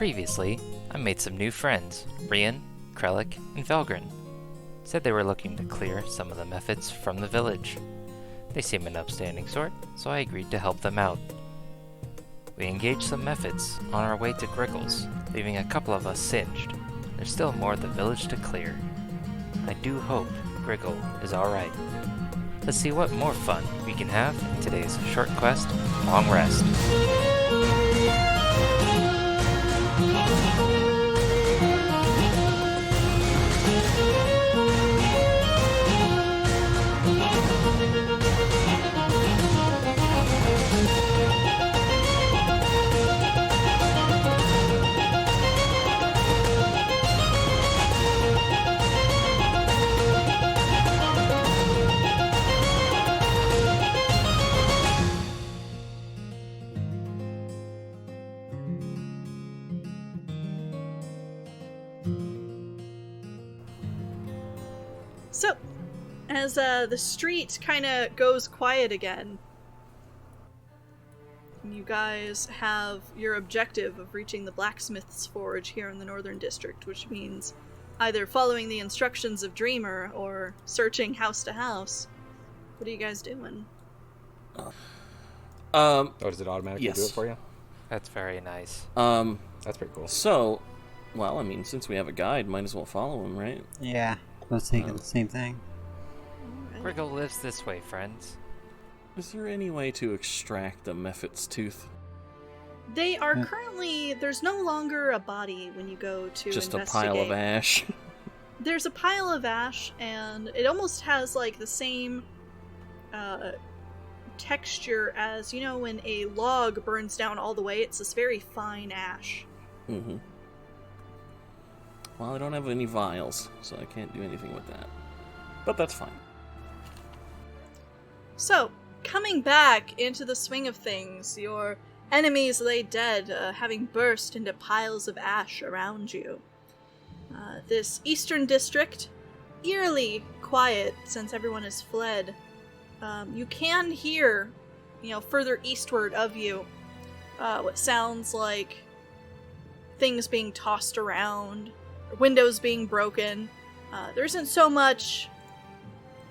Previously, I made some new friends, Rian, Krellick, and Velgrin. Said they were looking to clear some of the Mephits from the village. They seem an upstanding sort, so I agreed to help them out. We engaged some Mephits on our way to Griggle's, leaving a couple of us singed. There's still more of the village to clear. I do hope Griggle is alright. Let's see what more fun we can have in today's short quest, Long Rest. So, as the street kind of goes quiet again, you guys have your objective of reaching the blacksmith's forge here in the Northern District, which means either following the instructions of Dreamer or searching house to house. What are you guys doing? Does it automatically do it for you? That's very nice. That's pretty cool. So, well, I mean, since we have a guide, might as well follow him, right? Yeah, I was thinking the same thing. Alright. Griggle lives this way, friends. Is there any way to extract the Mephit's tooth? They are currently... There's no longer a body when you go to Just investigate. a pile of ash. There's a pile of ash, and it almost has, like, the same texture as, you know, when a log burns down all the way. It's this very fine ash. Mm-hmm. Well, I don't have any vials, so I can't do anything with that. But that's fine. So, coming back into the swing of things, your enemies lay dead, having burst into piles of ash around you. This eastern district, eerily quiet since everyone has fled. You can hear, further eastward of you, what sounds like things being tossed around, windows being broken. There isn't so much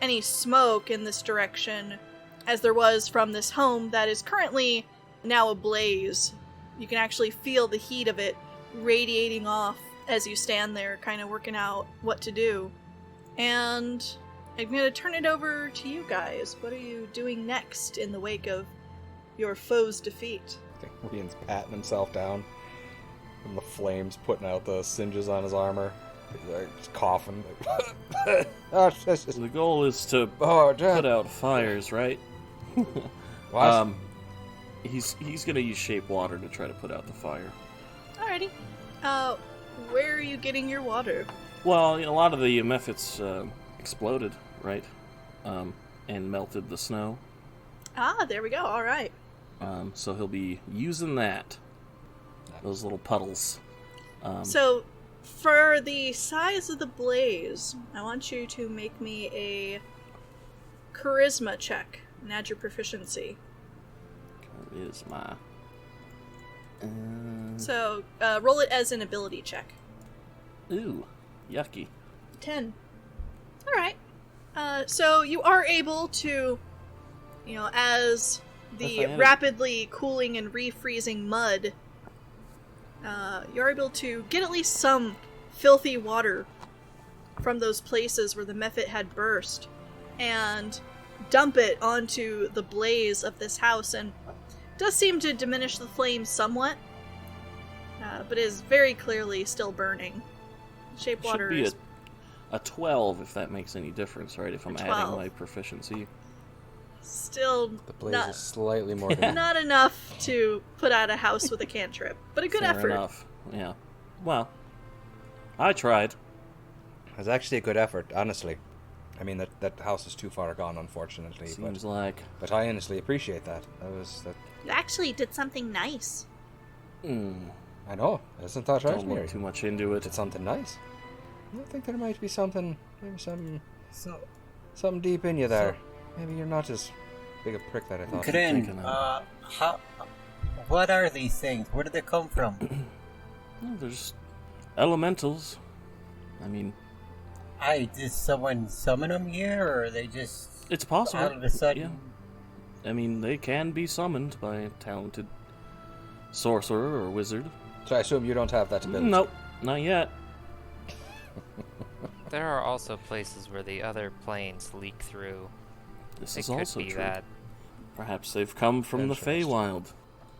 any smoke in this direction as there was from this home that is currently now ablaze. You can actually feel the heat of it radiating off as you stand there kind of working out what to do. And I'm going to turn it over to you guys. What are you doing next in the wake of your foe's defeat? I think Rian's patting himself down from the flames, putting out the singes on his armor. He's like, just coughing. The goal is to put out fires, right? What? He's gonna use shape water to try to put out the fire. Alrighty. Where are you getting your water? Well, a lot of the Mephits exploded, right? And melted the snow. Ah, there we go. Alright. So he'll be using that. Those little puddles. So, for the size of the blaze, I want you to make me a charisma check and add your proficiency. Charisma. So, roll it as an ability check. Ooh, yucky. 10. Alright. So you are able to, as the rapidly cooling and refreezing mud, you're able to get at least some filthy water from those places where the Mephit had burst and dump it onto the blaze of this house, and it does seem to diminish the flames somewhat, but is very clearly still burning. Shape water Should be is a 12 if that makes any difference, right? If I'm adding my proficiency. still The blaze is slightly more than... not enough to put out a house with a cantrip, but a good Fair effort. enough. Yeah. Well, I tried. It was actually a good effort, honestly. I mean, that house is too far gone, unfortunately. Seems like. But I honestly appreciate that. You actually did something nice. I know. Isn't that right? Don't look too much into it. Did something nice. I think there might be something, maybe something deep in you there. Maybe you're not as big a prick that I thought. What are these things? Where did they come from? Well, there's elementals. I mean, Did someone summon them here, or are they just it's possible. out of a sudden? Yeah. I mean, they can be summoned by a talented sorcerer or wizard. So I assume you don't have that ability. Nope, not yet. There are also places where the other planes leak through. This It is could also be true. that. Perhaps they've come from the Interesting. Feywild,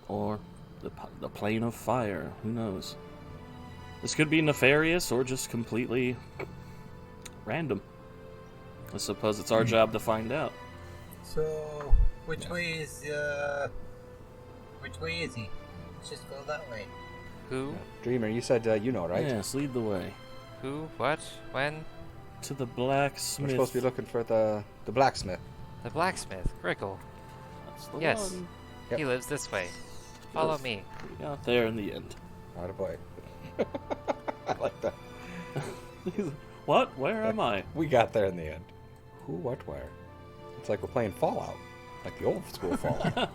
or the plane of fire. Who knows? This could be nefarious or just completely random. I suppose it's our job to find out. So, which way is he? Let's just go that way. Who? Dreamer, you said you know, right? Yes, lead the way Who? What? When? to the We're blacksmith. supposed to be looking for the blacksmith. The blacksmith, Griggle. That's the Yes. one. Yep. He lives this way. Follow Yes. me. We got there in the end. Right boy. I like that. What? Where am I? We got there in the end. Who, what, where? It's like we're playing Fallout. Like the old school Fallout.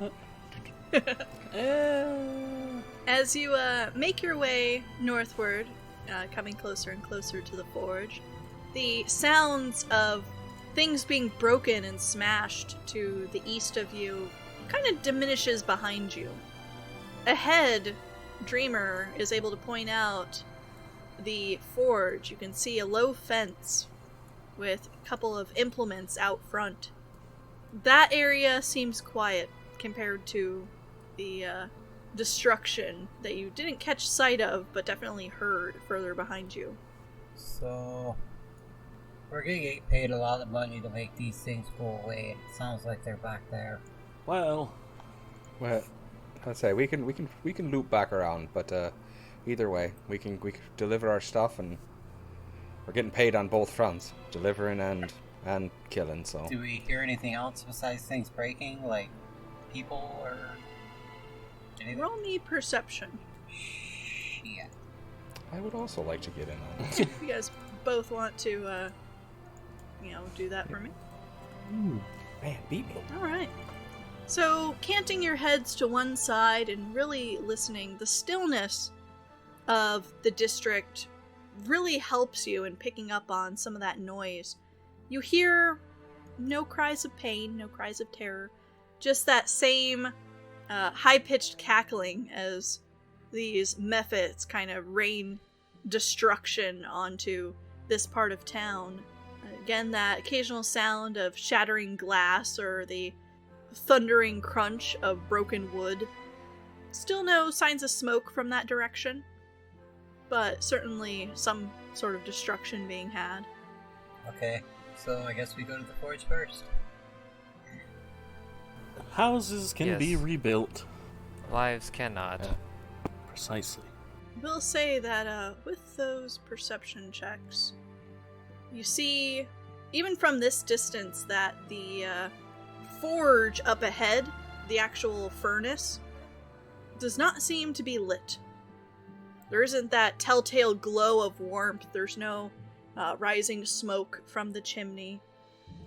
As you make your way northward, coming closer and closer to the forge, the sounds of things being broken and smashed to the east of you kind of diminishes behind you. Ahead, Dreamer is able to point out the forge. You can see a low fence with a couple of implements out front. That area seems quiet compared to the destruction that you didn't catch sight of, but definitely heard further behind you. So, we're gonna get paid a lot of money to make these things go away, and it sounds like they're back there. Well, Well, I'd say we can loop back around, but either way, we can deliver our stuff, and we're getting paid on both fronts, delivering and killing. So Do we hear anything else besides things breaking, like people or anything? Roll me perception. Yeah. I would also like to get in on it. If you guys both want to, do that for me. Man, beat me. Alright. So, canting your heads to one side and really listening, the stillness of the district really helps you in picking up on some of that noise. You hear no cries of pain, no cries of terror, just that same high-pitched cackling as these Mephits kind of rain destruction onto this part of town. Again, that occasional sound of shattering glass or the thundering crunch of broken wood. Still no signs of smoke from that direction, but certainly some sort of destruction being had. Okay, so I guess we go to the forge first. houses can be Yes. rebuilt. Lives cannot. Yeah. Precisely. Will say that with those perception checks, you see, even from this distance, that the forge up ahead, the actual furnace, does not seem to be lit. There isn't that telltale glow of warmth. There's no rising smoke from the chimney.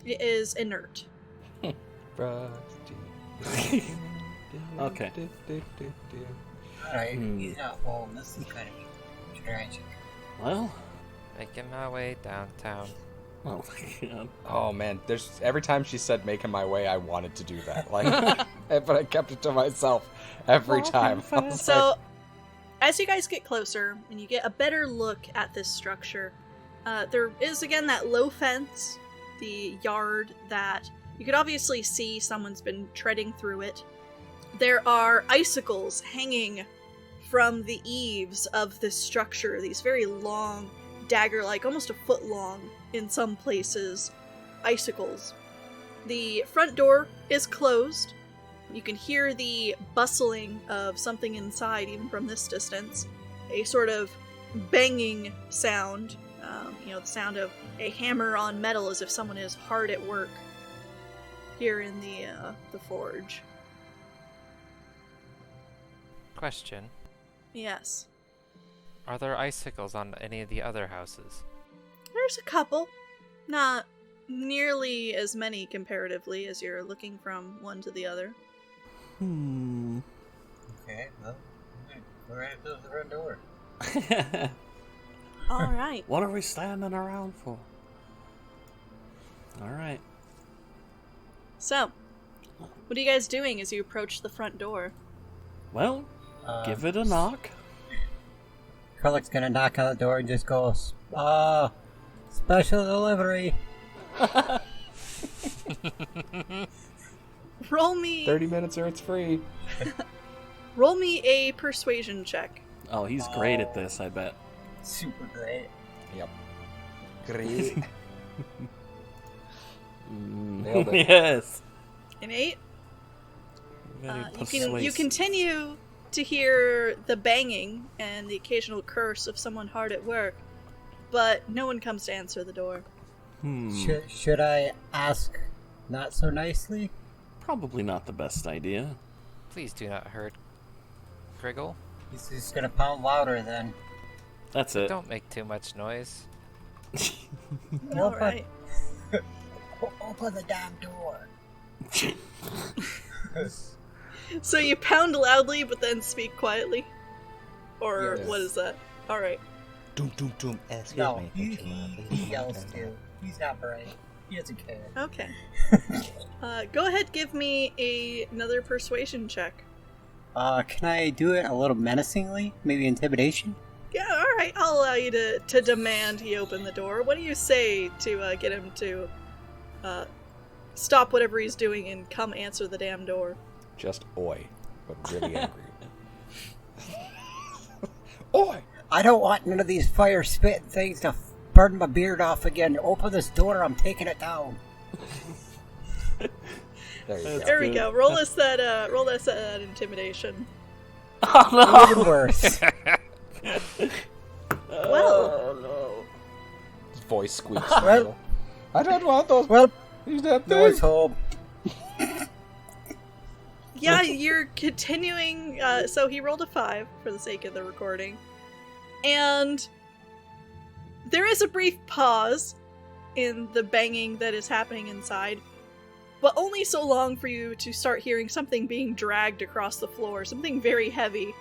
It is inert. Okay. Alright, Hmm. he's not home. This is kind of tragic. Well, Making my way downtown. oh my god. Oh man, there's every time she said "making my way," I wanted to do that. Like, but I kept it to myself every time. I was So, as you guys get closer and you get a better look at this structure, there is again that low fence, the yard that you could obviously see someone's been treading through it. There are icicles hanging from the eaves of this structure, these very long, dagger-like, almost a foot long in some places, icicles. The front door is closed. You can hear the bustling of something inside even from this distance. A sort of banging sound, the sound of a hammer on metal as if someone is hard at work here in the forge. Question. Yes. Are there icicles on any of the other houses? There's a couple. Not nearly as many comparatively as you're looking from one to the other. Hmm. Okay, well, we're right up to the front door. All right. What are we standing around for? All right. So, what are you guys doing as you approach the front door? Well, give it a knock. Krellick's gonna knock on the door and just go, special delivery. Roll me 30 minutes or it's free. roll me a persuasion check. Oh, he's great at this, I bet. Super great. Yep. Great. Mm, Nailed it. Yes. An 8? Very You persuasive. continue to hear the banging and the occasional curse of someone hard at work, but no one comes to answer the door. Should I ask not so nicely? Probably not the best idea. Please do not hurt Griggle. He's just gonna pound louder then. That's it. Don't make too much noise. All right. Open the damn door. So you pound loudly, but then speak quietly? Or Yes. what is that? All right. Doom, doom, doom. Excuse No, me. he yells too. He's not bright. He doesn't care. Okay. Go ahead, give me another persuasion check. Can I do it a little menacingly? Maybe intimidation? Yeah, all right. I'll allow you to demand he open the door. What do you say to get him to stop whatever he's doing and come answer the damn door? Just oi, but really angry. Oi! I don't want none of these fire spitting things to burn my beard off again. Open this door, I'm taking it down. There you go. There we good. go. Roll us that intimidation. Even worse. Well, His voice squeaks. Well- I don't want those. Well, Use that noise thing. home. yeah, you're continuing. So he rolled a 5 for the sake of the recording, and there is a brief pause in the banging that is happening inside, but only so long for you to start hearing something being dragged across the floor, something very heavy.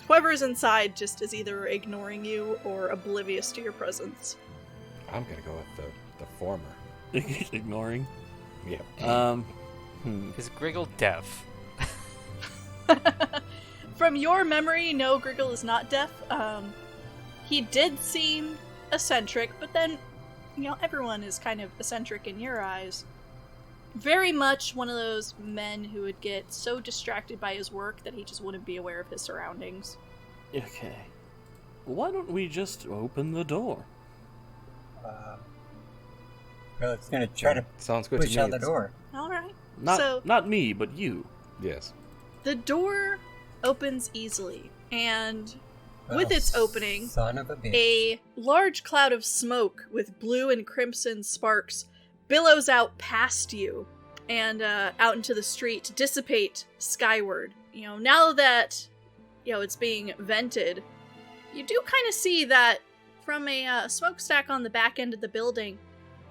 Whoever is inside just is either ignoring you or oblivious to your presence. I'm gonna go with the former. Ignoring. Yeah. Is Griggle deaf? From your memory, no, Griggle is not deaf. He did seem eccentric, but then, everyone is kind of eccentric in your eyes. Very much one of those men who would get so distracted by his work that he just wouldn't be aware of his surroundings. Okay. Why don't we just open the door? Krellick's gonna try to Sounds good push to me. out the door. Alright. Not me, but you. Yes. The door opens easily, and with Oh, its opening, son of a bitch. a large cloud of smoke with blue and crimson sparks billows out past you and out into the street to dissipate skyward. Now that it's being vented, you do kind of see that from a smokestack on the back end of the building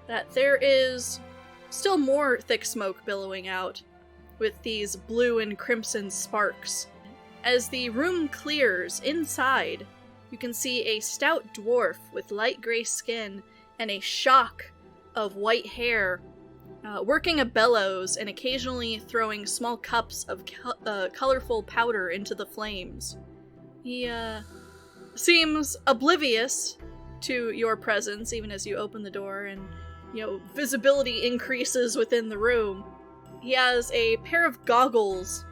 that there is still more thick smoke billowing out with these blue and crimson sparks. As the room clears inside, you can see a stout dwarf with light gray skin and a shock of white hair working a bellows and occasionally throwing small cups of colorful powder into the flames. He seems oblivious to your presence even as you open the door and visibility increases within the room. He has a pair of goggles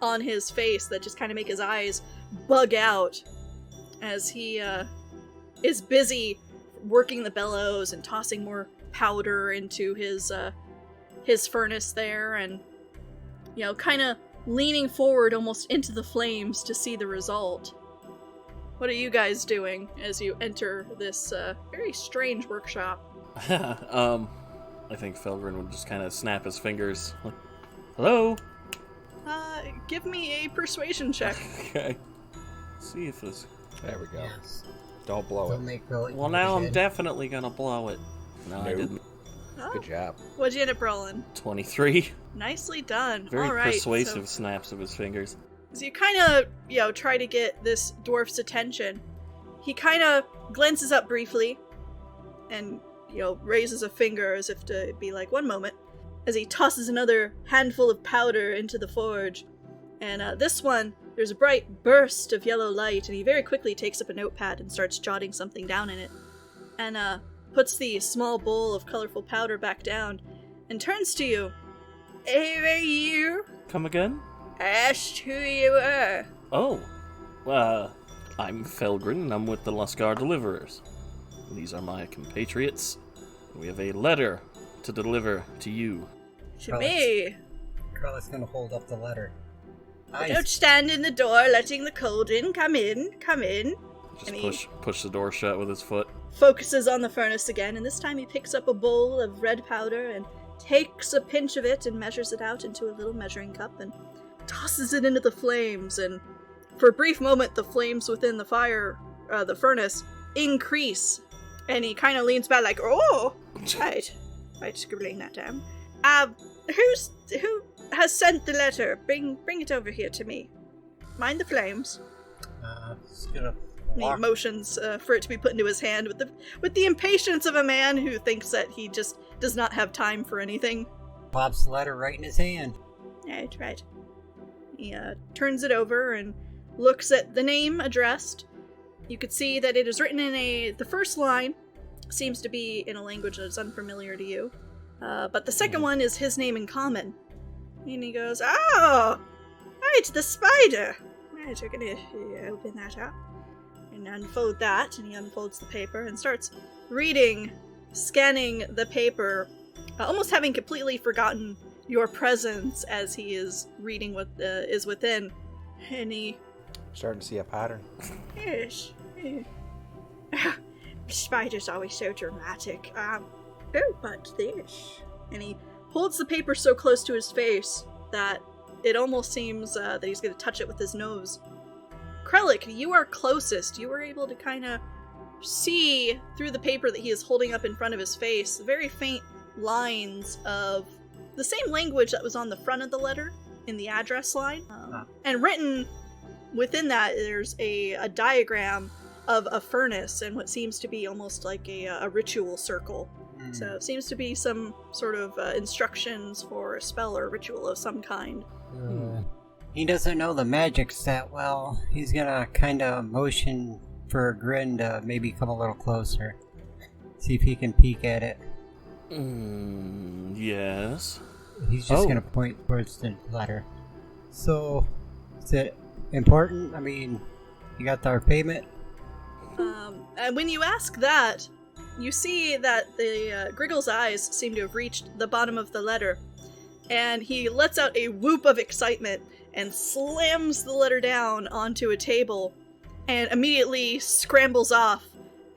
on his face that just kind of make his eyes bug out as he is busy working the bellows and tossing more powder into his furnace there, and kind of leaning forward almost into the flames to see the result. What are you guys doing as you enter this very strange workshop? I think Felgren would just kind of snap his fingers. Like, hello? Give me a persuasion check. Okay. See if this... There we go. Yes. Don't blow Don't it. make Krellick Well, now I'm vision. definitely gonna blow it. No, I Nope. didn't. Oh, Good job. what'd you end up rolling? 23. Nicely done. Very All right, persuasive snaps of his fingers. So you kind of, try to get this dwarf's attention, he kind of glances up briefly and, raises a finger as if to be like, one moment, as he tosses another handful of powder into the forge. And this one, there's a bright burst of yellow light, and he very quickly takes up a notepad and starts jotting something down in it. And puts the small bowl of colorful powder back down and turns to you. Hey, you? Come again? Asked who you were. Oh, I'm Felgren, and I'm with the Luscar Deliverers. These are my compatriots. We have a letter to deliver to you. To me. Carla's gonna hold up the letter. Don't stand in the door letting the cold in. Come in, come in. Just push the door shut with his foot. Focuses on the furnace again, and this time he picks up a bowl of red powder and takes a pinch of it and measures it out into a little measuring cup and tosses it into the flames. And for a brief moment, the flames within the furnace, increase. And he kind of leans back like, oh, right, scribbling that down. Who has sent the letter? Bring it over here to me. Mind the flames. Just gonna He motions for it to be put into his hand with the impatience of a man who thinks that he just does not have time for anything. pops the letter right in his hand. Right. He turns it over and looks at the name addressed. You could see that it is written in the first line seems to be in a language that is unfamiliar to you. But the second one is his name in common. And he goes, oh, right, the spider. Right, we're gonna open that up and unfold that. And he unfolds the paper and starts reading, scanning the paper, almost having completely forgotten your presence as he is reading what is within. And he... Starting to see a pattern. Yes. Spider's always so dramatic. But this... And he holds the paper so close to his face that it almost seems that he's going to touch it with his nose. Krellick, you are closest. You were able to kind of see through the paper that he is holding up in front of his face very faint lines of the same language that was on the front of the letter in the address line. And written within that, there's a diagram of a furnace and what seems to be almost like a ritual circle. So it seems to be some sort of instructions for a spell or a ritual of some kind. He doesn't know the magics that well. He's gonna kind of motion for Grin to maybe come a little closer. See if he can peek at it. Yes. He's just gonna point towards the letter. So, is it important? I mean, you got our payment? And when you ask that, you see that the Griggle's eyes seem to have reached the bottom of the letter, and he lets out a whoop of excitement and slams the letter down onto a table, and immediately scrambles off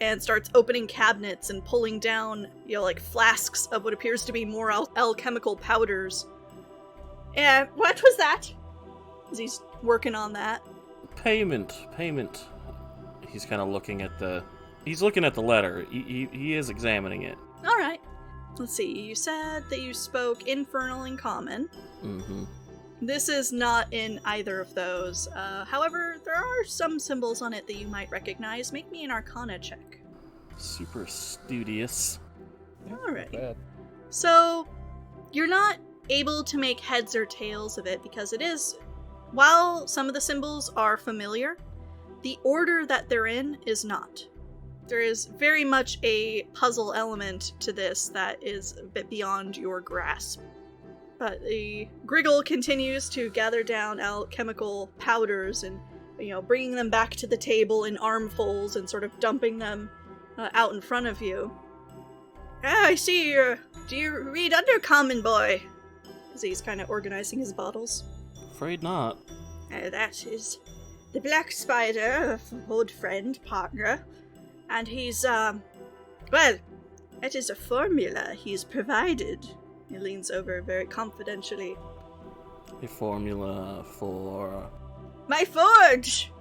and starts opening cabinets and pulling down, like flasks of what appears to be more alchemical powders. And what was that? As he's working on that. Payment. He's kind of looking at the... He's looking at the letter. He is examining it. Alright. Let's see, you said that you spoke Infernal and Common. Mm-hmm. This is not in either of those. However, there are some symbols on it that you might recognize. Make me an Arcana check. Super studious. Alright. So, you're not able to make heads or tails of it because it is... While some of the symbols are familiar, the order that they're in is not. There is very much a puzzle element to this that is a bit beyond your grasp. But the Griggle continues to gather down alchemical powders and, bringing them back to the table in armfuls and sort of dumping them out in front of you. I see do you read Undercommon, boy? As he's kind of organizing his bottles. Afraid not. That is the Black Spider, old friend, partner. And he's, well, that is a formula he's provided. He leans over very confidentially. A formula for... My forge!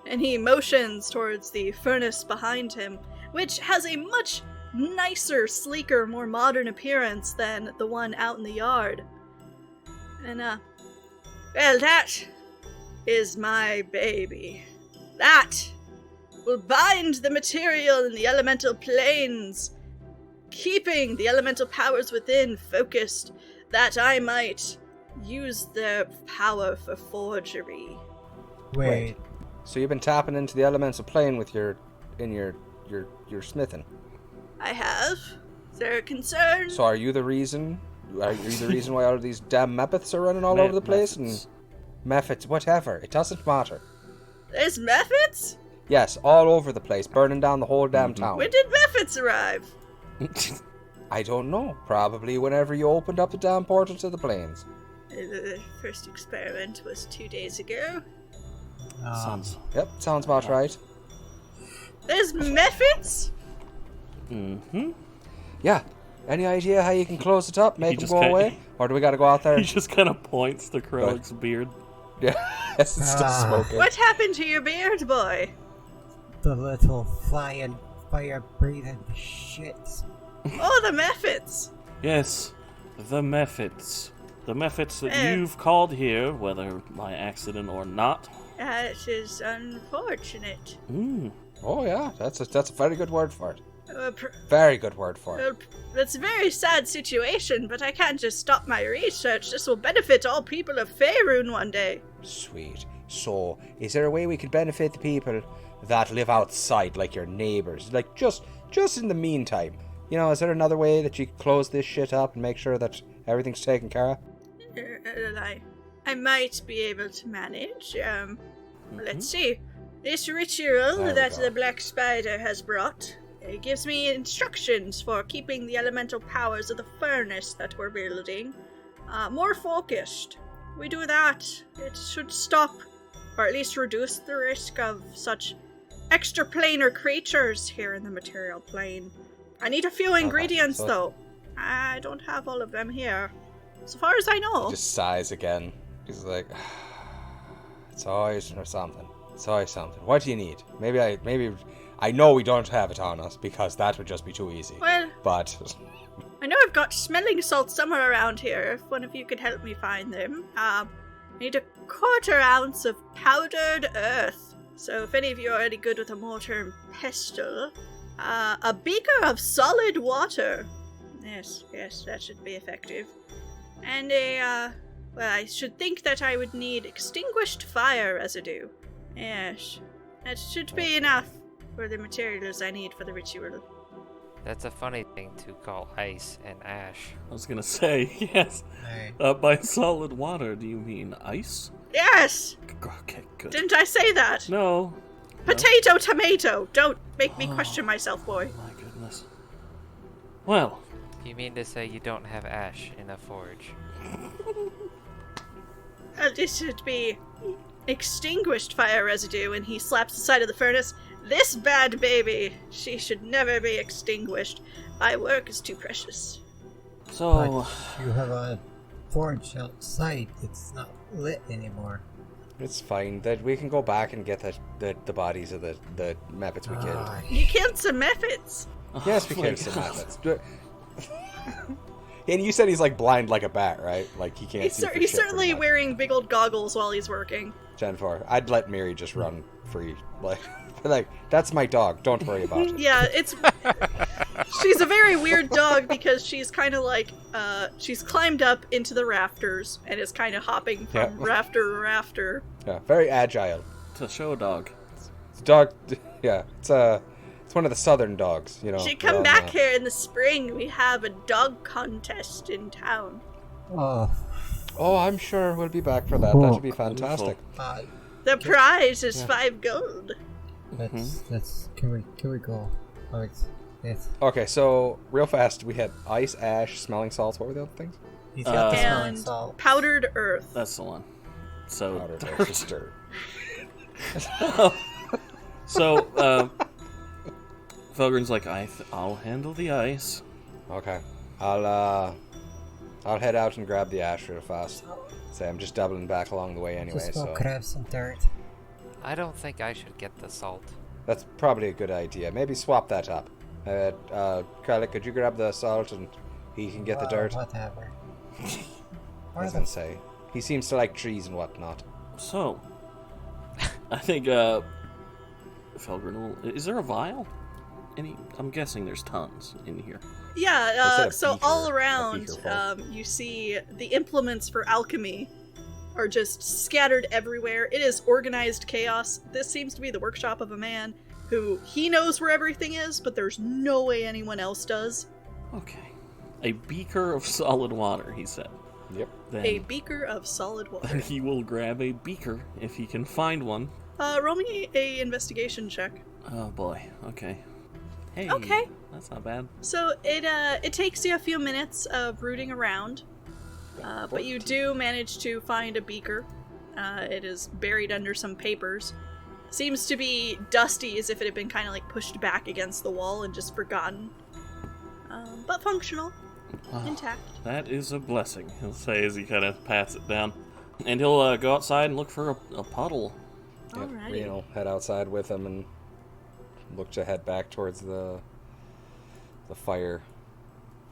And he motions towards the furnace behind him, which has a much nicer, sleeker, more modern appearance than the one out in the yard. And, well, that is my baby. That will bind the material in the elemental planes, keeping the elemental powers within focused, that I might use their power for forgery. Wait. So you've been tapping into the elemental plane with your smithing. I have. Is there a concern? So are you the reason? Are you the reason why all of these damn Mephits are running all over the place? Mephits. And Mephits, whatever. It doesn't matter. There's Mephits? Yes, all over the place, burning down the whole damn town. When did Mephits arrive? I don't know. Probably whenever you opened up the damn portal to the plains. The first experiment was 2 days ago. Sounds. Yep, sounds about right. There's Mephits? Mm-hmm. Yeah. Any idea how you can close it up, make them just go kinda- away? Or do we gotta go out there? He just kind of points to Krellick's beard. Yeah, it's still smoking. What happened to your beard, boy? The little flying, fire-breathing shits. Oh, the Mephits! Yes, the Mephits. The Mephits that Eh. you've called here, whether by accident or not. That is unfortunate. Mm. Oh yeah, that's a very good word for it. Uh, Very good word for it. That's a very sad situation, but I can't just stop my research. This will benefit all people of Faerun one day. Sweet. So, is there a way we could benefit the people that live outside, like your neighbors? Like, just in the meantime. You know, is there another way that you could close this shit up and make sure that everything's taken care of? I might be able to manage. Let's see. This ritual There we that go. the Black Spider has brought gives me instructions for keeping the elemental powers of the furnace that we're building more focused. We do that, it should stop, or at least reduce the risk of such extraplanar creatures here in the material plane. I need a few ingredients, so- though. I don't have all of them here. So far as I know. He just sighs again. He's like, it's always something. It's always something. What do you need? Maybe I know we don't have it on us because that would just be too easy. Well, But I know I've got smelling salts somewhere around here, if one of you could help me find them. I need a 1/4 ounce of powdered earth. So if any of you are any good with a mortar and pestle, a beaker of solid water. Yes, that should be effective. And well, I should think that I would need extinguished fire residue. Yes, that should be enough for the materials I need for the ritual. That's a funny thing to call ice and ash. I was gonna say, yes. Hey. By solid water, do you mean ice? Yes! Okay, good. Didn't I say that? No. Potato, tomato! Don't make me question myself, boy. My goodness. Well, You mean to say you don't have ash in a forge? This should be extinguished fire residue, and he slaps the side of the furnace. This bad baby, she should never be extinguished. My work is too precious. so But you have a forge outside that's not lit anymore. it's fine. That we can go back and get the bodies of the Mephits we killed. Ah, You killed some Mephits. Yes, we Oh my killed some God. Mephits. And you said he's like blind like a bat, right? Like he can't He's, see for he's shit pretty certainly much. wearing big old goggles while he's working. Gen 4. I'd let Miri just run free. Like that's my dog. Don't worry about it. Yeah, it's... She's a very weird dog because she's kind of like, she's climbed up into the rafters and is kind of hopping from Yeah. rafter to rafter. Yeah, very agile. it's a show dog. It's dog. Yeah, it's one of the southern dogs. You know. She we come all back know. here in the spring. We have a dog contest in town. oh, Oh, I'm sure we'll be back for that. That should be fantastic. The prize is Yeah. 5 gold. that's. Can we go? Oh, it's. Okay, so real fast, we had ice, ash, smelling salts. What were the other things? He's got the smelling And salt. powdered earth. That's the one. So, Powdered earth, just dirt. so Felgren's like, I'll handle the ice. Okay, I'll head out and grab the ash real fast. Say I'm just doubling back along the way anyway, Just go so grab some dirt. I don't think I should get the salt. that's probably a good idea. Maybe swap that up. Kralik, could you grab the salt and he can get the dirt? Whatever. I was gonna say he seems to like trees and whatnot. So, I think Felgren, is there a vial? I'm guessing there's tons in here. Yeah, so beaker, all a around, beaker full. you see the implements for alchemy are just scattered everywhere. It is organized chaos. This seems to be the workshop of a man who he knows where everything is, but there's no way anyone else does. Okay. A beaker of solid water, he said. Yep. Then, A beaker of solid water. then he will grab a beaker if he can find one. Roll me a investigation check. Oh boy. Okay. Hey. Okay. That's not bad. So it takes you a few minutes of rooting around, but you do manage to find a beaker. It is buried under some papers. Seems to be dusty, as if it had been kind of like pushed back against the wall and just forgotten. But functional, intact. That is a blessing, he'll say as he kind of pats it down. And he'll go outside and look for a puddle. Yep. Alrighty. Rian will head outside with him and look to head back towards the fire.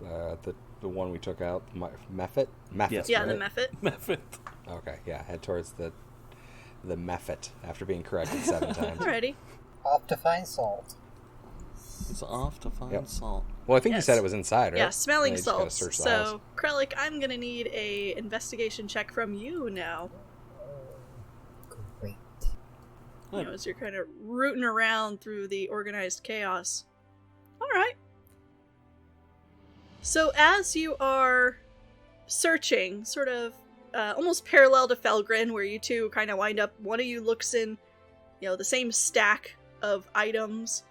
The one we took out. Mephit? Mephit, Yes. Yeah, right? the Mephit. Mephit. Okay, yeah, head towards the Mephit after being corrected 7 times. Alrighty. Off to find salt. He's off to find Yep. salt. Well, I think Yes. he said it was inside, right? Yeah, smelling And they just gotta salts. search the house. So, Krellick, I'm gonna need a investigation check from you now. Great. You know, as you're kind of rooting around through the organized chaos. Alright. So as you are searching, sort of almost parallel to Felgrin, where you two kind of wind up, one of you looks in, the same stack of items,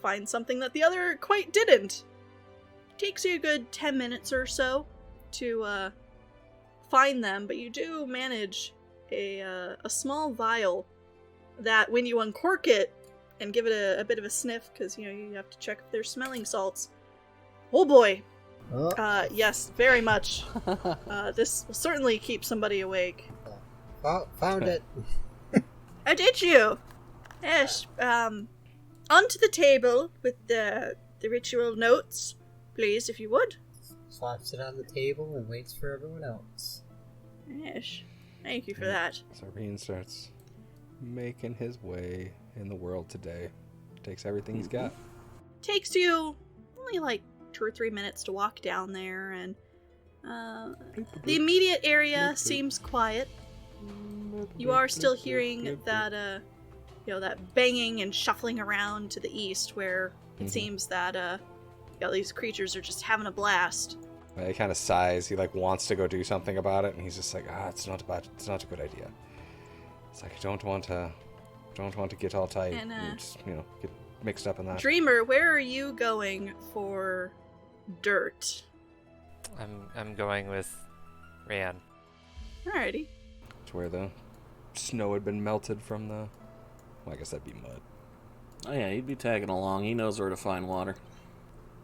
find something that the other quite didn't. Takes you a good 10 minutes or so to find them, but you do manage a small vial that when you uncork it and give it a bit of a sniff, because you have to check if there's smelling salts. Oh boy. Oh, Yes, very much. This will certainly keep somebody awake. found it. How did you? Yes, onto the table with the ritual notes, please, if you would. Slaps it on the table and waits for everyone else. Yes, thank you for that. So Rian starts making his way in the world today. Takes everything he's got. Takes you only like 2 or 3 minutes to walk down there, and the immediate area seems quiet. You are still hearing that, that banging and shuffling around to the east, where it seems that, these creatures are just having a blast. He kind of sighs. He wants to go do something about it, and he's just like, it's not a good idea. It's like I don't want to get all tight And, and just, get mixed up in that. Dreamer, where are you going for dirt? I'm going with Rian. Alrighty. It's where the snow had been melted from the. Well, I guess that'd be mud. Oh yeah, he'd be tagging along. He knows where to find water.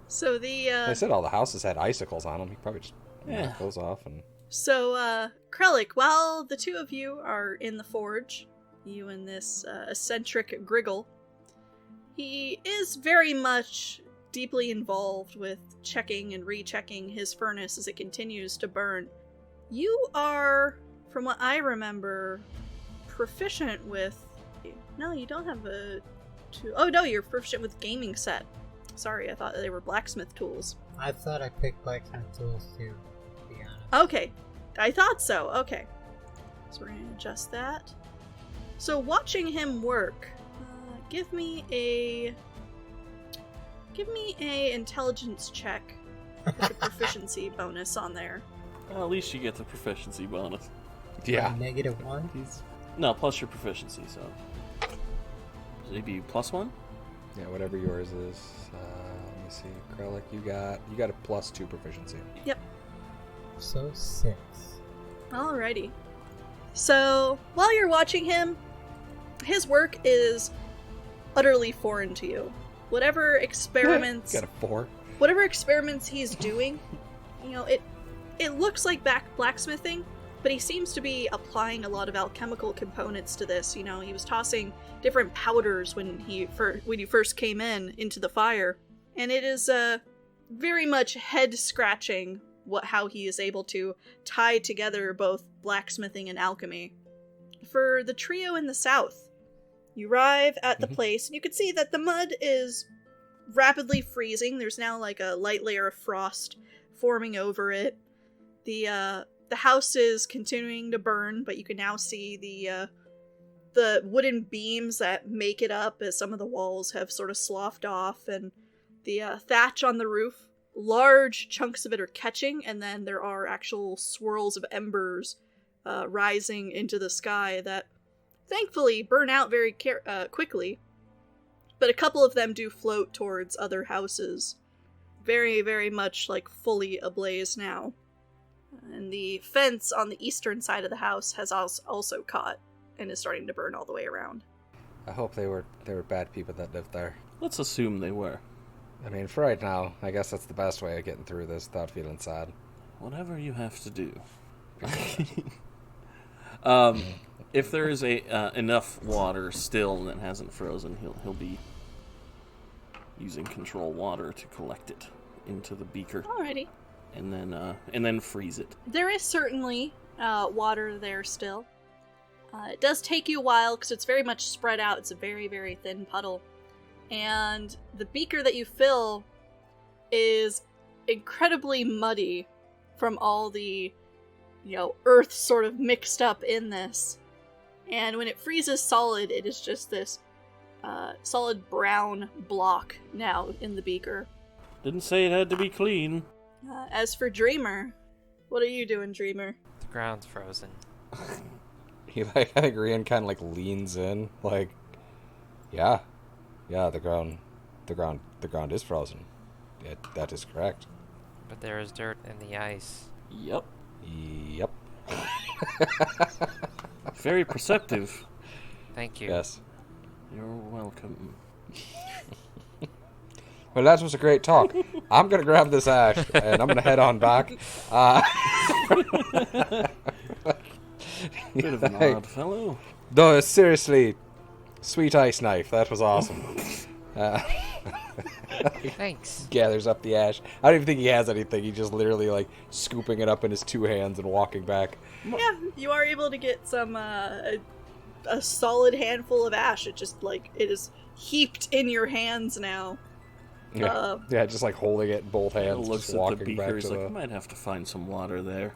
So They said all the houses had icicles on them. He probably just Yeah. knock those off and. Krellick, while the two of you are in the forge, you and this eccentric Griggle, he is very much deeply involved with checking and rechecking his furnace as it continues to burn. You are, from what I remember, proficient with... No, you don't have a... Oh no, you're proficient with gaming set. Sorry, I thought they were blacksmith tools. I thought I picked blacksmith tools too, to be honest. Okay, I thought so. Okay, so we're gonna adjust that. So watching him work, give me a intelligence check with a proficiency bonus on there. Well, at least you get the proficiency bonus. Yeah. -1? No, plus your proficiency, so. Maybe +1? Yeah, whatever yours is. Let me see, Krellick, you got a +2 proficiency. Yep. So 6. Alrighty. So while you're watching him, his work is utterly foreign to you. Whatever experiments, Got a 4. whatever experiments he's doing, it looks like blacksmithing, but he seems to be applying a lot of alchemical components to this. He was tossing different powders when you first came into the fire, and it is very much head scratching how he is able to tie together both blacksmithing and alchemy. For the trio in the south, You arrive at the place, and you can see that the mud is rapidly freezing. There's now like a light layer of frost forming over it. The house is continuing to burn, but you can now see the wooden beams that make it up as some of the walls have sort of sloughed off, and the thatch on the roof, large chunks of it are catching, and then there are actual swirls of embers rising into the sky that thankfully burn out very quickly, but a couple of them do float towards other houses, very, very much like fully ablaze now. And the fence on the eastern side of the house has also caught and is starting to burn all the way around. I hope they were bad people that lived there. Let's assume they were. I mean, for right now, I guess that's the best way of getting through this without feeling sad. Whatever you have to do. If there is enough water still that hasn't frozen, he'll be using control water to collect it into the beaker. Alrighty. And then freeze it. There is certainly water there still. It does take you a while because it's very much spread out. It's a very, very thin puddle. And the beaker that you fill is incredibly muddy from all the, earth sort of mixed up in this. And when it freezes solid, it is just this solid brown block now in the beaker. Didn't say it had to be clean. As for Dreamer, what are you doing, Dreamer? The ground's frozen. I think Rian kind of leans in, yeah, the ground is frozen. That is correct. But there is dirt in the ice. Yep. Very perceptive. Thank you. Yes. You're welcome. Well, that was a great talk. I'm going to grab this ash, and I'm going to head on back. Bit of an odd fellow. No, seriously, sweet ice knife. That was awesome. Thanks. Gathers up the ash. I don't even think he has anything. He's just literally, scooping it up in his two hands and walking back. Yeah, you are able to get some, a solid handful of ash. It just, it is heaped in your hands now. Yeah, just holding it in both hands, Looks just at walking the beaker. back He's to like, the... I might have to find some water there.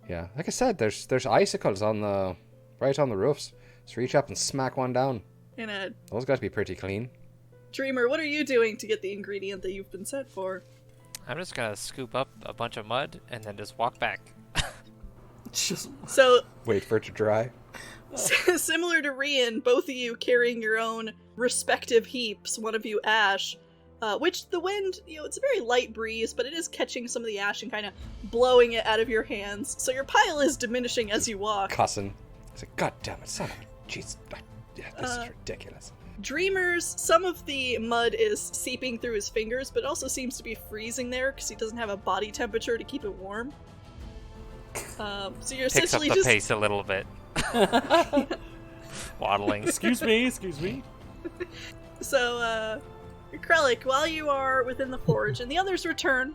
Yeah, like I said, there's icicles right on the roofs. Just reach up and smack one down. Those got to be pretty clean. Dreamer, what are you doing to get the ingredient that you've been set for? I'm just gonna scoop up a bunch of mud and then just walk back. So, Wait for it to dry. similar to Rian, both of you carrying your own respective heaps, one of you ash, which the wind, it's a very light breeze, but it is catching some of the ash and kind of blowing it out of your hands. So your pile is diminishing as you walk. Cussing. He's like, God damn it, son of a... Jeez. Yeah, this is ridiculous. Dreamer's, some of the mud is seeping through his fingers, but it also seems to be freezing there because he doesn't have a body temperature to keep it warm. So you're Picks up essentially the just... pace a little bit. Waddling. Excuse me. So, Krellick, while you are within the forge and the others return,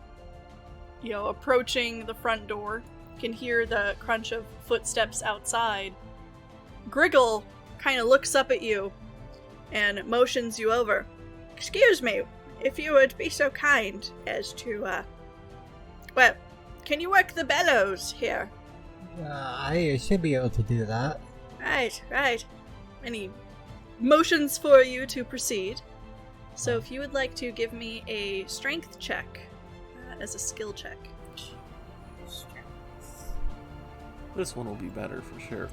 approaching the front door, you can hear the crunch of footsteps outside. Griggle kind of looks up at you and motions you over. Excuse me, if you would be so kind as to, can you work the bellows here? I should be able to do that. Right. And he motions for you to proceed. So if you would like to give me a strength check as a skill check. This one will be better for sure.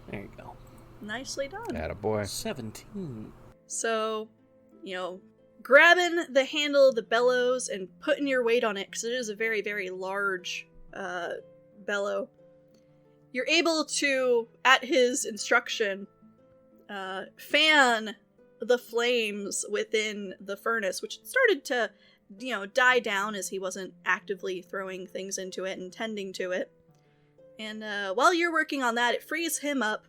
There you go. Nicely done. Attaboy. 17. So, grabbing the handle of the bellows and putting your weight on it, because it is a very, very large bellow, you're able to, at his instruction, fan the flames within the furnace, which started to, die down as he wasn't actively throwing things into it and tending to it. And while you're working on that, it frees him up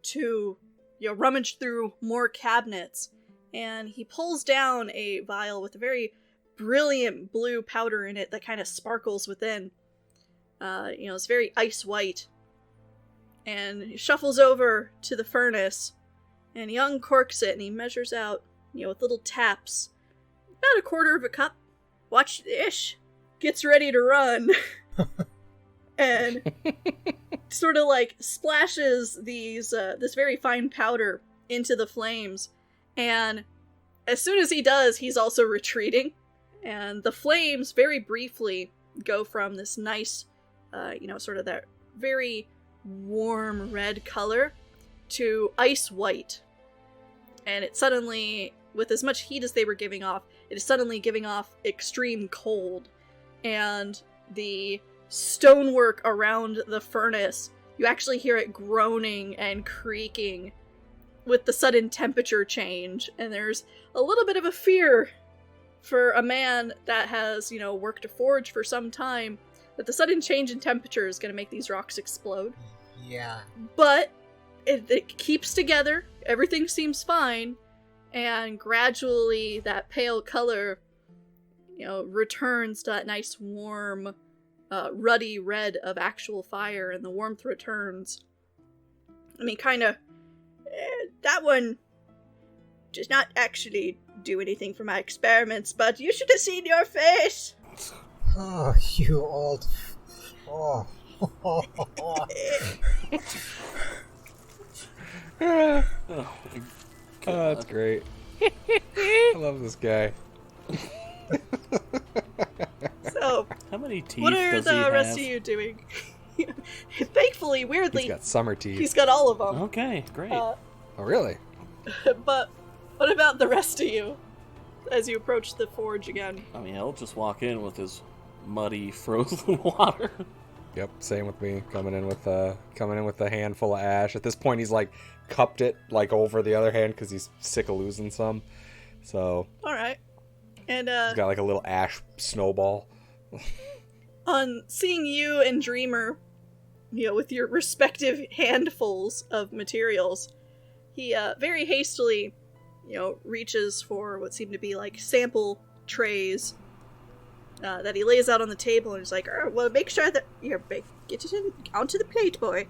to, rummage through more cabinets. And he pulls down a vial with a very brilliant blue powder in it that kind of sparkles within. It's very ice white. And he shuffles over to the furnace And he uncorks it and he measures out, with little taps, about a quarter of a cup. Watch this. Gets ready to run. And sort of like splashes this very fine powder into the flames. And as soon as he does, he's also retreating. And the flames very briefly go from this nice, sort of that very warm red color to ice white. And it suddenly, with as much heat as they were giving off, it is suddenly giving off extreme cold. And the stonework around the furnace, you actually hear it groaning and creaking with the sudden temperature change. And there's a little bit of a fear for a man that has, worked a forge for some time, that the sudden change in temperature is going to make these rocks explode. Yeah. But it keeps together, everything seems fine, and gradually that pale color, returns to that nice warm, ruddy red of actual fire, and the warmth returns. I mean, that one does not actually do anything for my experiments, but you should have seen your face! Oh, you old... Oh. Oh, that's great. I love this guy. So, How many teeth what are does he the have? rest of you doing? Thankfully, weirdly, He's got summer teeth. he's got all of them. Okay, great. Oh, really? But what about the rest of you as you approach the forge again? I mean, he'll just walk in with his muddy, frozen water. Yep, same with me. Coming in with a handful of ash. At this point, he's like cupped it like over the other hand because he's sick of losing some. So All right, and he's got like a little ash snowball. on seeing you and Dreamer, with your respective handfuls of materials, he very hastily, reaches for what seem to be like sample trays that he lays out on the table, and he's like, well, make sure that get it in onto the plate, boy.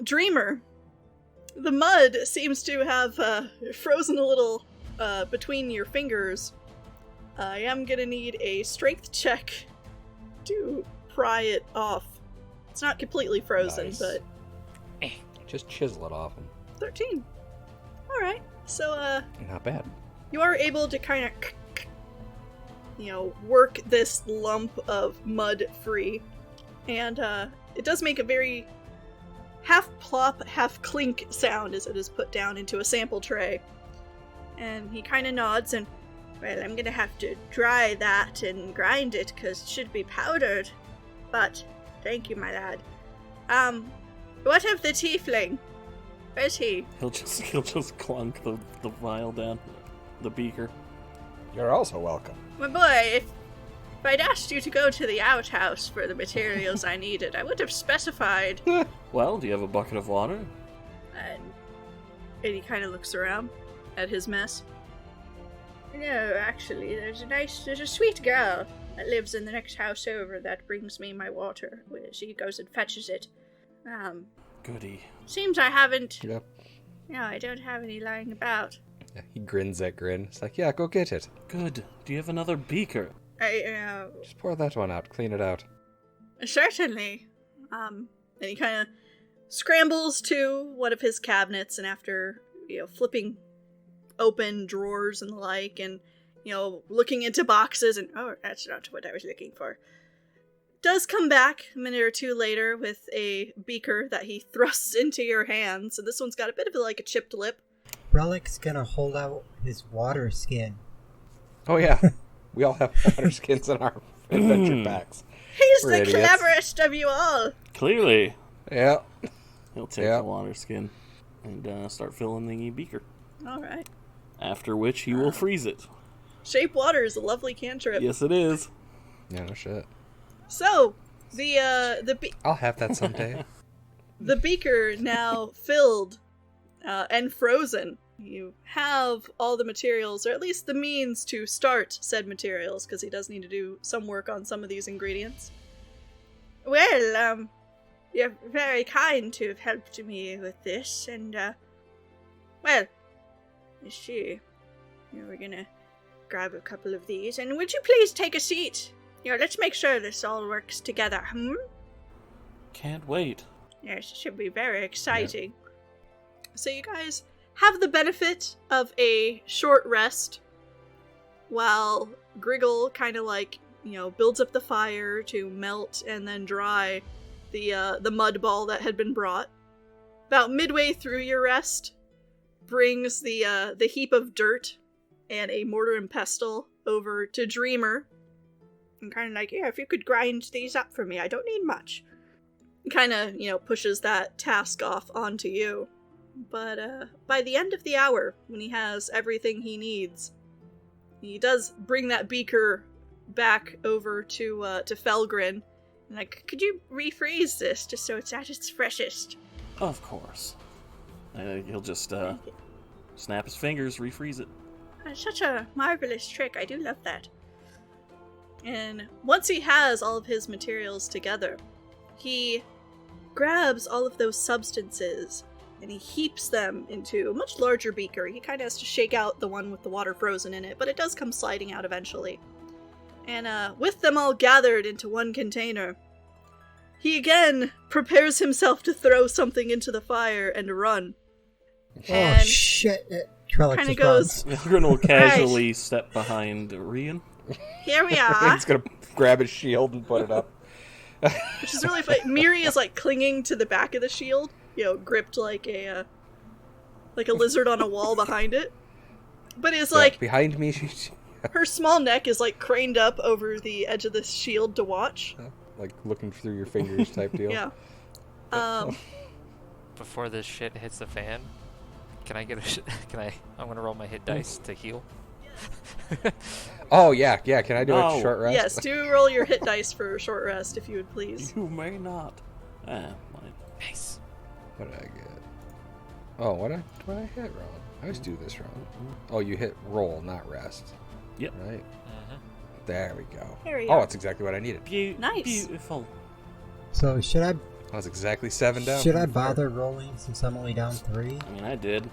Dreamer, the mud seems to have frozen a little between your fingers. I am gonna need a strength check to pry it off. It's not completely frozen, Nice. but Just chisel it off him. 13. Alright, so Not bad. you are able to kind of work this lump of mud free, and it does make a very half plop, half clink sound as it is put down into a sample tray. And he kind of nods and, well, I'm gonna have to dry that and grind it because it should be powdered. But thank you, my lad. What of the tiefling? Where's he? He'll just clunk the vial down, the beaker. You're also welcome. My boy, if I'd asked you to go to the outhouse for the materials I needed, I would have specified. Well, do you have a bucket of water? And he kind of looks around at his mess. No, actually, there's a sweet girl that lives in the next house over that brings me my water. She goes and fetches it. Goody. Seems I haven't. Yep. No, I don't have any lying about. Yeah, he grins that grin. It's like, yeah, go get it. Good. Do you have another beaker? Just pour that one out. Clean it out. Certainly. And he kind of scrambles to one of his cabinets, and after, flipping open drawers and the like, and, looking into boxes, and, oh, that's not what I was looking for, does come back a minute or two later with a beaker that he thrusts into your hands. And this one's got a bit of a chipped lip. Relic's gonna hold out his water skin. Oh, yeah. We all have water skins in our adventure packs. He's We're the idiots. cleverest of you all! Clearly. Yeah. He'll take Yeah. the water skin and start filling the beaker. Alright. After which he will freeze it. Shape water is a lovely cantrip. Yes, it is. Yeah, no shit. So, I'll have that someday. the beaker now filled and frozen. You have all the materials, or at least the means to start said materials, because he does need to do some work on some of these ingredients. Well, you're very kind to have helped me with this, and Well, let's see. We're gonna grab a couple of these, and would you please take a seat? Let's make sure this all works together, Can't wait. Yes, it should be very exciting. Yeah. So you guys have the benefit of a short rest while Griggle kind of builds up the fire to melt and then dry the mud ball that had been brought. About midway through your rest, brings the heap of dirt and a mortar and pestle over to Dreamer. And kind of if you could grind these up for me, I don't need much. Kind of, pushes that task off onto you. But by the end of the hour, when he has everything he needs, he does bring that beaker back over to Felgrin. And could you refreeze this just so it's at its freshest? Of course. He'll just snap his fingers, refreeze it. Such a marvelous trick. I do love that. And once he has all of his materials together, he grabs all of those substances and he heaps them into a much larger beaker. He kind of has to shake out the one with the water frozen in it, but it does come sliding out eventually. And with them all gathered into one container, he again prepares himself to throw something into the fire and run. Oh, shit. Kind of goes... Felgrin will casually step behind Rian. Here we are. He's gonna grab his shield and put it up. Which is really funny. Miri is clinging to the back of the shield, gripped like a lizard on a wall behind it. But it's behind me. She's her small neck is craned up over the edge of the shield to watch. Looking through your fingers type deal. Yeah. Before this shit hits the fan, can I get I'm gonna roll my hit dice to heal. Oh, yeah, can I do a short rest? Yes, do roll your hit dice for a short rest, if you would please. You may not. Nice. What did I get? Oh, what did I hit wrong? I always do this wrong. Oh, you hit roll, not rest. Yep. Right? Mm-hmm. There we go. There you Oh, go. that's exactly what I needed. Nice. Beautiful. So should I I was exactly 7 down. Should I bother rolling since I'm only down 3? I mean, I did.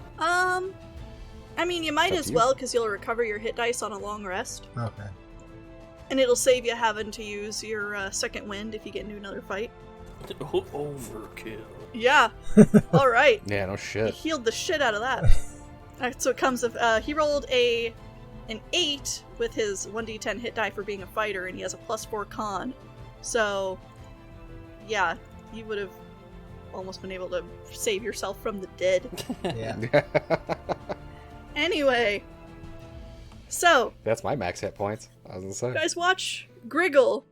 You might as well, because you'll recover your hit dice on a long rest. Okay. And it'll save you having to use your second wind if you get into another fight. Overkill. Yeah. Alright. Yeah, no shit. He healed the shit out of that. Alright, so it comes of, he rolled an 8 with his 1d10 hit die for being a fighter, and he has a +4 con. So, yeah, you would have almost been able to save yourself from the dead. Yeah. Anyway, so That's my max hit points. I was gonna say. you guys watch Griggle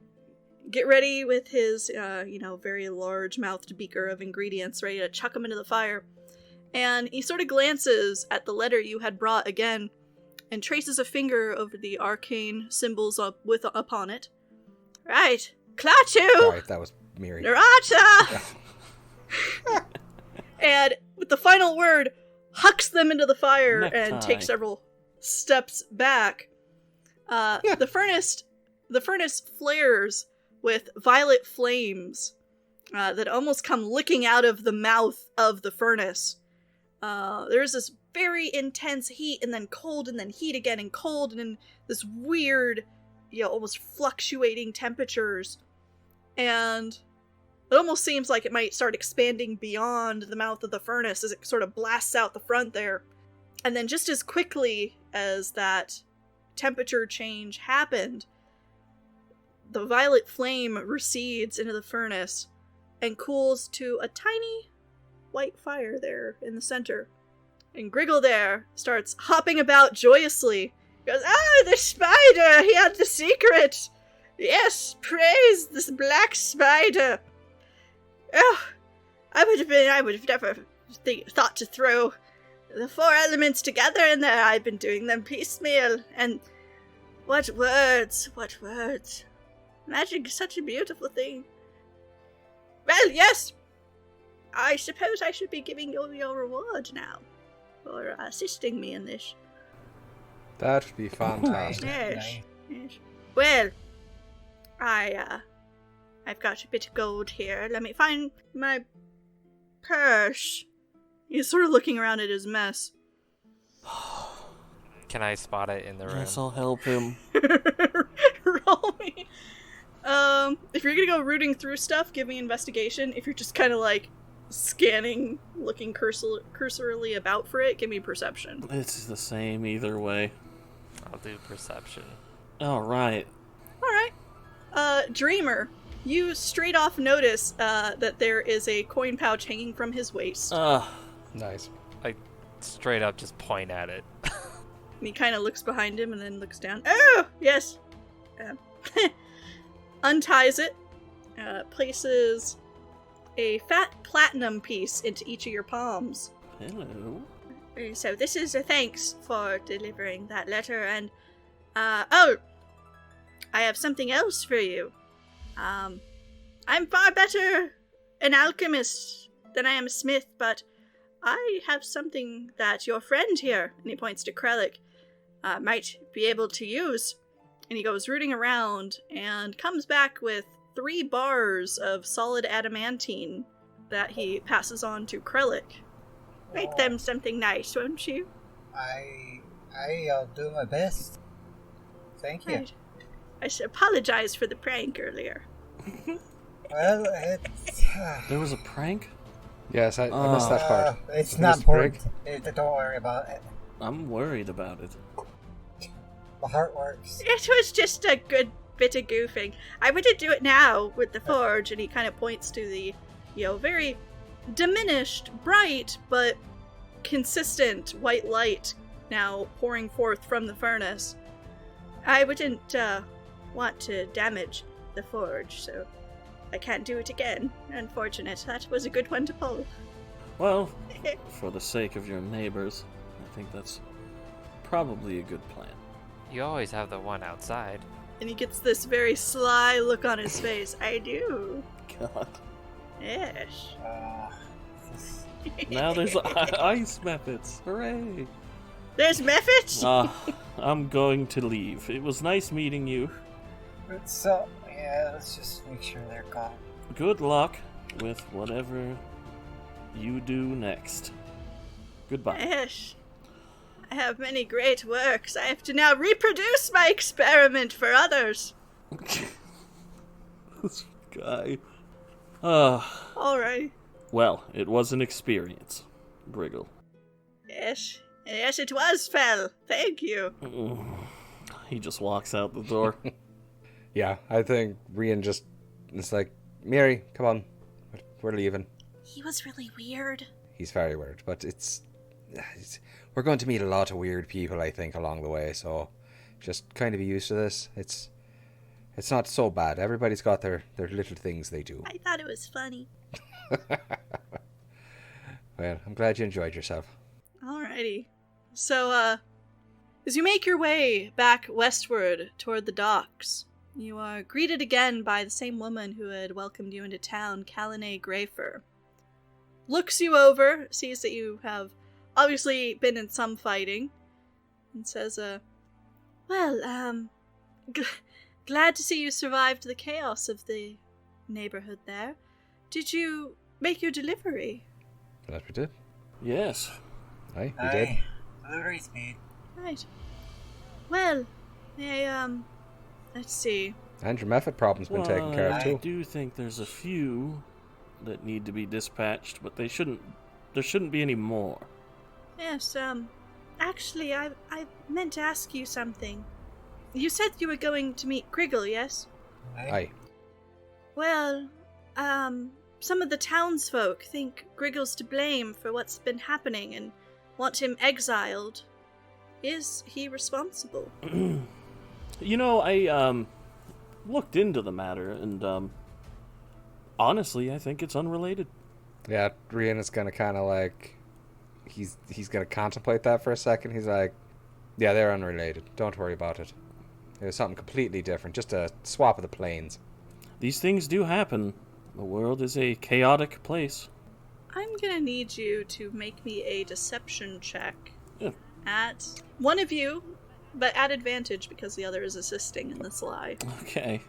get ready with his, very large-mouthed beaker of ingredients, ready to chuck them into the fire. And he sort of glances at the letter you had brought again, and traces a finger over the arcane symbols upon it. Right, Klaatu! Sorry, that was Miri. Narata! And with the final word, hucks them into the fire and takes several steps back. The furnace flares with violet flames that almost come licking out of the mouth of the furnace. There's this very intense heat, and then cold, and then heat again, and cold, and then this weird, almost fluctuating temperatures. And it almost seems like it might start expanding beyond the mouth of the furnace as it sort of blasts out the front there. And then just as quickly as that temperature change happened, the violet flame recedes into the furnace and cools to a tiny white fire there in the center. And Griggle there starts hopping about joyously. He goes, the spider! He had the secret! Yes, praise this black spider! Oh, I would have never thought to throw the 4 elements together in there. I've been doing them piecemeal, and what words, what words. Magic is such a beautiful thing. Well, yes, I suppose I should be giving you your reward now for assisting me in this. That would be fantastic. Yes, yes. Well, I've got a bit of gold here. Let me find my purse. He's sort of looking around at his mess. Can I spot it in the room? Yes, I'll help him. Roll me. If you're gonna go rooting through stuff, give me investigation. If you're just kind of like scanning, looking cursorily about for it, give me perception. It's the same either way. I'll do perception. All right. Alright. Dreamer, you straight off notice that there is a coin pouch hanging from his waist. Nice. I straight up just point at it. And he kind of looks behind him and then looks down. Oh, yes. Unties it, places a fat platinum piece into each of your palms. Hello. So this is a thanks for delivering that letter, and I have something else for you. I'm far better an alchemist than I am a smith, but I have something that your friend here, and he points to Krellick, might be able to use. And he goes rooting around and comes back with 3 bars of solid adamantine that he passes on to Krellick. Make them something nice, won't you? I'll do my best. Thank you. I should apologize for the prank earlier. Well, it's... There was a prank? Yes, I missed that part. It's You not missed the break? important. Don't worry about it. I'm worried about it. My heart works. It was just a good bit of goofing. I wouldn't do it now with the forge, and he kind of points to the, very diminished, bright, but consistent white light now pouring forth from the furnace. I wouldn't want to damage the forge, so I can't do it again. Unfortunate. That was a good one to pull. Well, for the sake of your neighbors, I think that's probably a good plan. You always have the one outside. And he gets this very sly look on his face. I do. God. Yes. Now there's ice Mephits. Hooray! There's Mephits? I'm going to leave. It was nice meeting you. So, yeah, let's just make sure they're gone. Good luck with whatever you do next. Goodbye. Yes. I have many great works. I have to now reproduce my experiment for others. This guy. Alright. Well, it was an experience, Griggle. Yes. Yes, it was, Fel. Thank you. He just walks out the door. Yeah, I think Rian it's like, Mary, come on, we're leaving. He was really weird. He's very weird, but we're going to meet a lot of weird people, I think, along the way, so just kind of be used to this. It's not so bad. Everybody's got their little things they do. I thought it was funny. Well, I'm glad you enjoyed yourself. Alrighty. So, as you make your way back westward toward the docks, you are greeted again by the same woman who had welcomed you into town, Kalinae Greyfur. Looks you over, sees that you have obviously been in some fighting, and says, glad to see you survived the chaos of the neighborhood there. Did you make your delivery? Glad we did. Yes. Aye, we did. Delivery's made. Right. Well, let's see. And your Mephit problem's been taken care of I too. do think there's a few that need to be dispatched, but there shouldn't be any more. Yes, actually, I meant to ask you something. You said you were going to meet Griggle, yes? Aye. Well, some of the townsfolk think Griggle's to blame for what's been happening and want him exiled. Is he responsible? I looked into the matter, and honestly, I think it's unrelated. Yeah, Rian is gonna kind of like, he's gonna contemplate that for a second. He's like, yeah, they're unrelated. Don't worry about it. It was something completely different, just a swap of the planes. These things do happen. The world is a chaotic place. I'm gonna need you to make me a deception check. Yeah. At one of you, but at advantage because the other is assisting in this lie. Okay.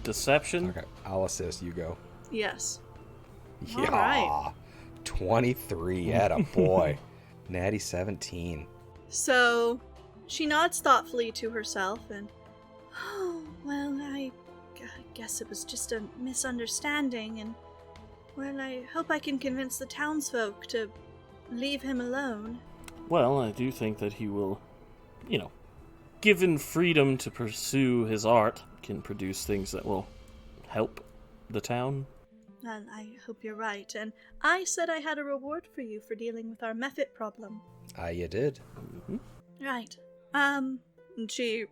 Deception? Okay, I'll assist. You go. Yes. Yeah. Alright. 23 at a boy. Natty 17. So, She nods thoughtfully to herself and, oh, well, I guess it was just a misunderstanding, and, well, I hope I can convince the townsfolk to leave him alone. Well, I do think that he will, given freedom to pursue his art, can produce things that will help the town. Well, I hope you're right, and I said I had a reward for you for dealing with our Mephit problem. You did. Mm-hmm. Right. And she,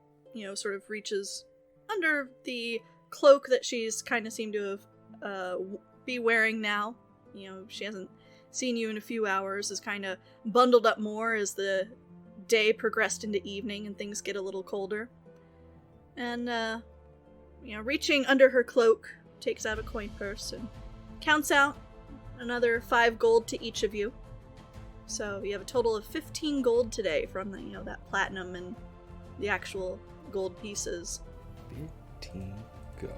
sort of reaches under the cloak that she's kind of seemed to have, be wearing now. She hasn't seen you in a few hours, is kind of bundled up more as the day progressed into evening and things get a little colder. And, reaching under her cloak, takes out a coin purse and counts out another 5 gold to each of you. So you have a total of 15 gold today from that platinum and the actual gold pieces. 15 gold.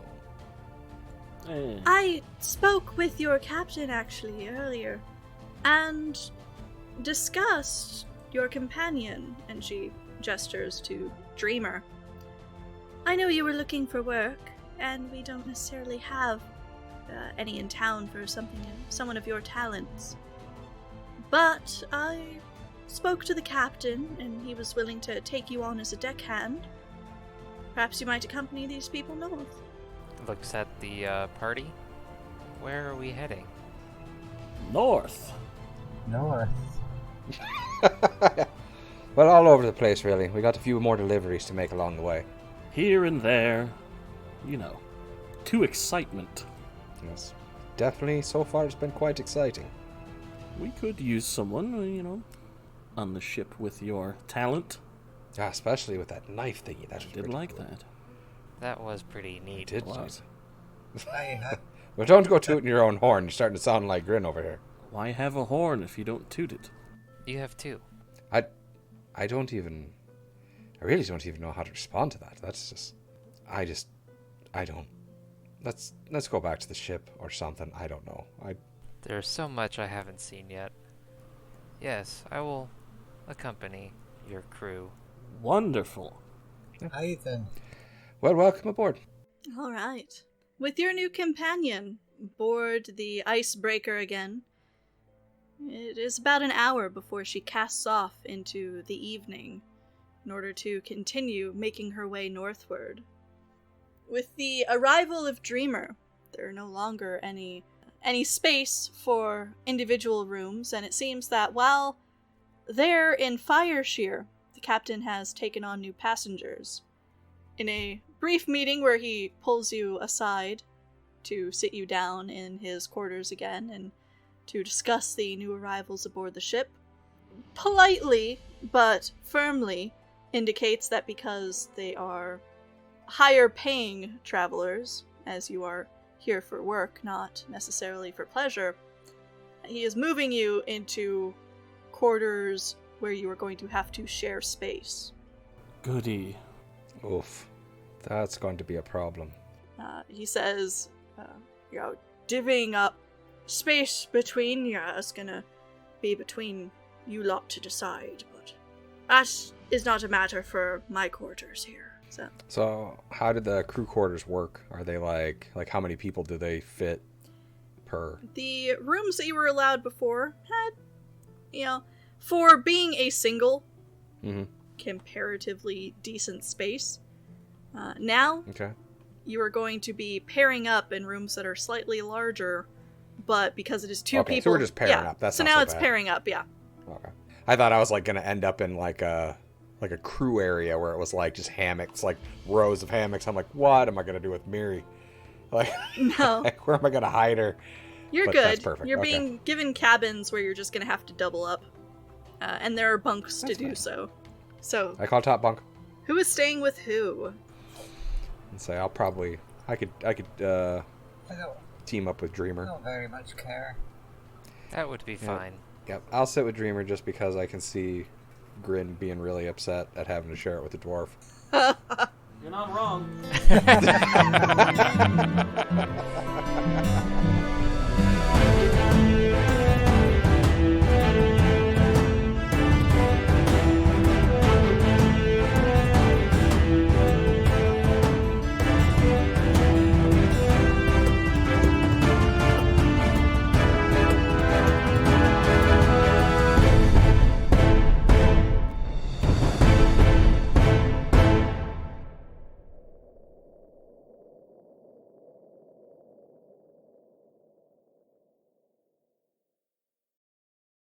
I spoke with your captain actually earlier and discussed your companion, and she gestures to Dreamer. I know you were looking for work, and we don't necessarily have any in town for someone of your talents. But I spoke to the captain, and he was willing to take you on as a deckhand. Perhaps you might accompany these people north. Looks at the party. Where are we heading? North. North. Well, all over the place, really. We got a few more deliveries to make along the way. Here and there, to excitement. Yes. Definitely, so far it's been quite exciting. We could use someone, on the ship with your talent. Yeah, especially with that knife thingy. That was Did pretty like cool. that. That was pretty neat. Did Was. Well, don't go tooting your own horn. You're starting to sound like Grin over here. Why have a horn if you don't toot it? You have 2. I really don't even know how to respond to that. That's just, I don't. Let's go back to the ship or something. I don't know. There's so much I haven't seen yet. Yes, I will accompany your crew. Wonderful. Hi then. Well, welcome aboard. All right. With your new companion board the icebreaker again, it is about an hour before she casts off into the evening in order to continue making her way northward. With the arrival of Dreamer, there are no longer any space for individual rooms, and it seems that while there in Fireshear, the captain has taken on new passengers. In a brief meeting where he pulls you aside to sit you down in his quarters again and to discuss the new arrivals aboard the ship, politely but firmly indicates that because they are higher paying travelers, as you are here for work, not necessarily for pleasure, he is moving you into quarters where you are going to have to share space. Goody. Oof. That's going to be a problem. He says, divvying up space between you is gonna be between you lot to decide, but that is not a matter for my quarters here. So how did the crew quarters work? Are they like how many people do they fit per? The rooms that you were allowed before had, for being a single, comparatively decent space. Now, Okay. you are going to be pairing up in rooms that are slightly larger, but because it is two Okay, so people... we're just pairing up. That's so not now so it's bad. pairing up, yeah. Okay. I thought I was going to end up in like a crew area where it was like just hammocks, like rows of hammocks. I'm like, what am I going to do with Miri? Like, No. like, where am I going to hide her? You're But good. that's perfect. You're Okay. being given cabins where you're just going to have to double up. And there are bunks That's to do fine. so. So, I call top bunk who is staying with who? and say I could I don't, team up with I Dreamer. don't very much care. That would be fine. Yep, I'll sit with Dreamer just because I can see Grin being really upset at having to share it with the dwarf. You're not wrong.